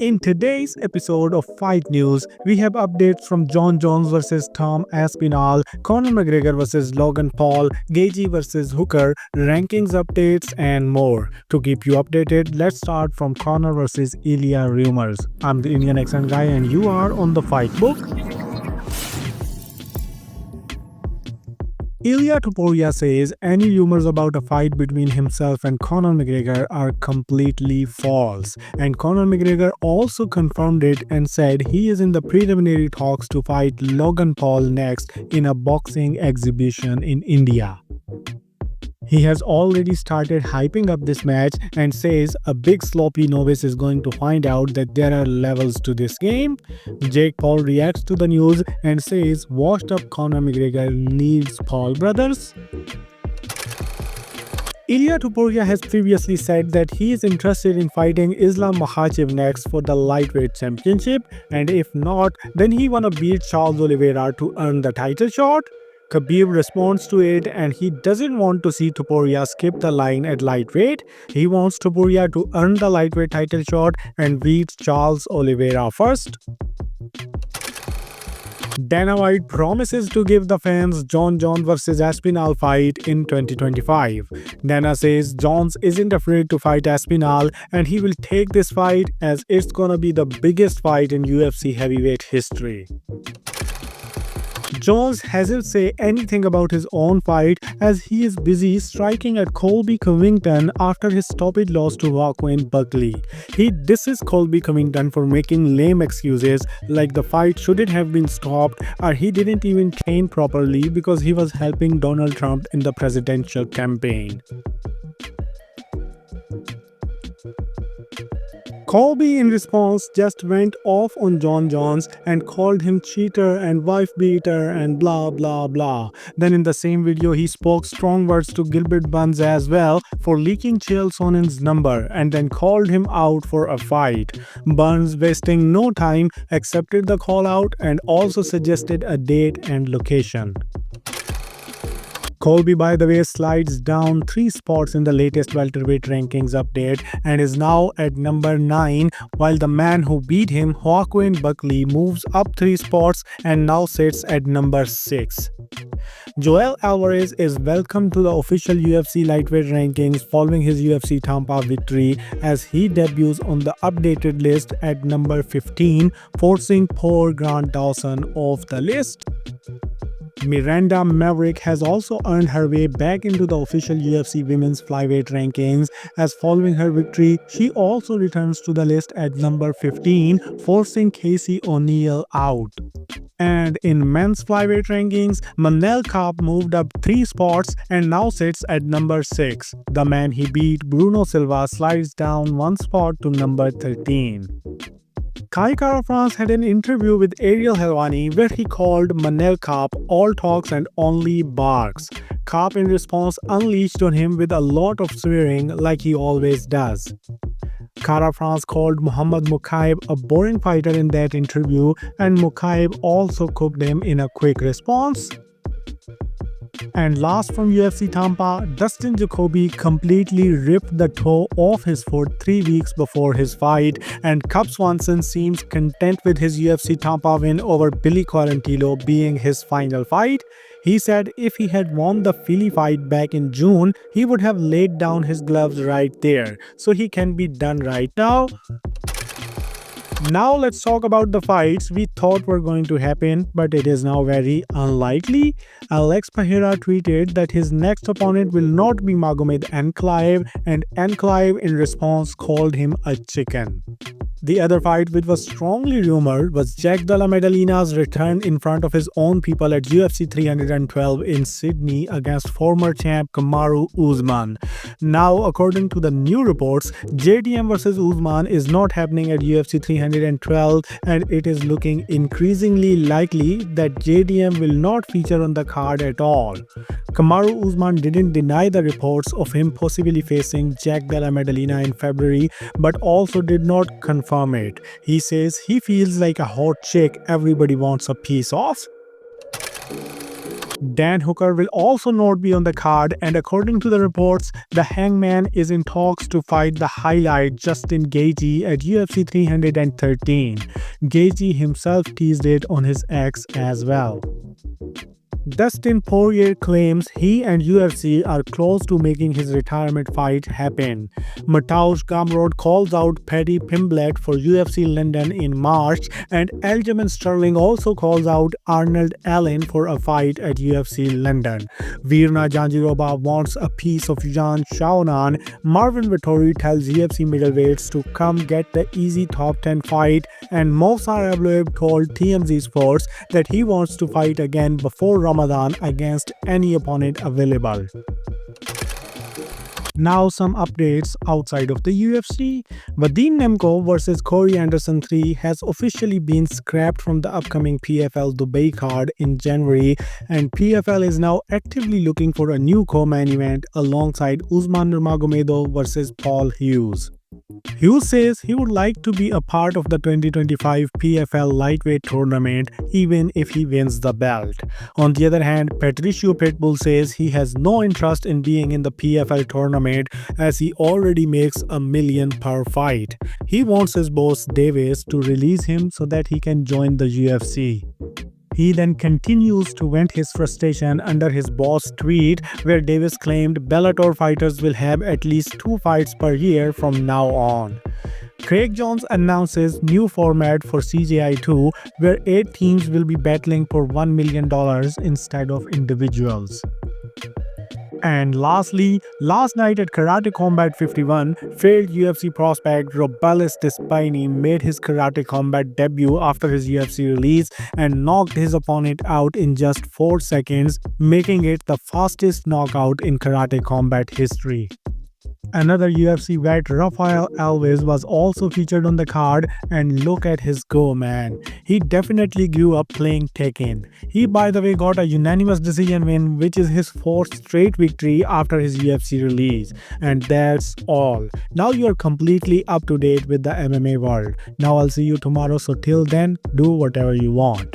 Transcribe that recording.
In today's episode of Fight News, we have updates from Jon Jones vs Tom Aspinall, Conor McGregor vs Logan Paul, Gaethje vs Hooker, rankings updates, and more. To keep you updated, let's start from Conor vs Ilia rumors. I'm the Indian accent guy, and you are on the Fight Book. Ilia Topuria says any rumors about a fight between himself and Conor McGregor are completely false. And Conor McGregor also confirmed it and said he is in the preliminary talks to fight Logan Paul next in a boxing exhibition in India. He has already started hyping up this match and says a big sloppy novice is going to find out that there are levels to this game. Jake Paul reacts to the news and says washed up Conor McGregor needs Paul brothers. Ilia Topuria has previously said that he is interested in fighting Islam Makhachev next for the lightweight championship, and if not, then he wanna beat Charles Oliveira to earn the title shot. Khabib responds to it and he doesn't want to see Topuria skip the line at lightweight. He wants Topuria to earn the lightweight title shot and beat Charles Oliveira first. Dana White promises to give the fans Jon Jones vs Aspinall fight in 2025. Dana says Jones isn't afraid to fight Aspinall and he will take this fight as it's gonna be the biggest fight in UFC heavyweight history. Jones hasn't said anything about his own fight as he is busy striking at Colby Covington after his stoppage loss to Joaquin Buckley. He disses Colby Covington for making lame excuses like the fight shouldn't have been stopped or he didn't even train properly because he was helping Donald Trump in the presidential campaign. Colby in response just went off on Jon Jones and called him cheater and wife beater and blah blah blah. Then in the same video he spoke strong words to Gilbert Burns as well for leaking Chael Sonnen's number and then called him out for a fight. Burns, wasting no time, accepted the call out and also suggested a date and location. Colby, by the way, slides down 3 spots in the latest welterweight rankings update and is now at number 9, while the man who beat him, Joaquin Buckley, moves up 3 spots and now sits at number 6. Joel Alvarez is welcomed to the official UFC lightweight rankings following his UFC Tampa victory as he debuts on the updated list at number 15, forcing poor Grant Dawson off the list. Miranda Maverick has also earned her way back into the official UFC women's flyweight rankings as following her victory, she also returns to the list at number 15, forcing Casey O'Neill out. And in men's flyweight rankings, Manel Kape moved up 3 spots and now sits at number 6. The man he beat, Bruno Silva, slides down 1 spot to number 13. Kai Kara-France had an interview with Ariel Helwani where he called Manel Kape all talks and only barks. Kape in response unleashed on him with a lot of swearing like he always does. Kara-France called Muhammad Mukaib a boring fighter in that interview and Mukaib also cooked him in a quick response. And last from UFC Tampa, Dustin Jacoby completely ripped the toe off his foot 3 weeks before his fight, and Cub Swanson seems content with his UFC Tampa win over Billy Quarantillo being his final fight. He said if he had won the Philly fight back in June, he would have laid down his gloves right there, so he can be done right now. Now let's talk about the fights we thought were going to happen, but it is now very unlikely. Alex Pereira tweeted that his next opponent will not be Magomed Ankalaev, and Ankalaev in response called him a chicken. The other fight which was strongly rumored was Jack Della Maddalena's return in front of his own people at UFC 312 in Sydney against former champ Kamaru Usman. Now, according to the new reports, JDM vs Usman is not happening at UFC 312 and it is looking increasingly likely that JDM will not feature on the card at all. Kamaru Usman didn't deny the reports of him possibly facing Jack Della Maddalena in February, but also did not confirm it. He says he feels like a hot chick everybody wants a piece of. Dan Hooker will also not be on the card, and according to the reports, the Hangman is in talks to fight the highlight Justin Gaethje at UFC 313. Gaethje himself teased it on his X as well. Dustin Poirier claims he and UFC are close to making his retirement fight happen. Mateusz Gamrot calls out Paddy Pimblett for UFC London in March, and Aljamain Sterling also calls out Arnold Allen for a fight at UFC London. Virna Jandiroba wants a piece of Jan Chaonan. Marvin Vettori tells UFC middleweights to come get the easy top 10 fight, and Movsar Evloev told TMZ Sports that he wants to fight again before Ramadan against any opponent available. Now some updates outside of the UFC. Vadim Nemkov vs Corey Anderson 3 has officially been scrapped from the upcoming PFL Dubai card in January, and PFL is now actively looking for a new co-main event alongside Usman Nurmagomedov vs Paul Hughes. Hughes says he would like to be a part of the 2025 PFL lightweight tournament even if he wins the belt. On the other hand, Patricio Pitbull says he has no interest in being in the PFL tournament as he already makes $1 million per fight. He wants his boss Davis to release him so that he can join the UFC. He then continues to vent his frustration under his boss' tweet, where Davis claimed Bellator fighters will have at least 2 fights per year from now on. Craig Jones announces new format for CJI2, where 8 teams will be battling for $1 million instead of individuals. And lastly, last night at Karate Combat 51, failed UFC prospect Robelis Despini made his Karate Combat debut after his UFC release and knocked his opponent out in just 4 seconds, making it the fastest knockout in Karate Combat history. Another UFC vet, Rafael Alves, was also featured on the card, and look at his go, man. He definitely grew up playing Tekken. He, by the way, got a unanimous decision win, which is his 4th straight victory after his UFC release. And that's all. Now you're completely up to date with the MMA world. Now I'll see you tomorrow, so till then, do whatever you want.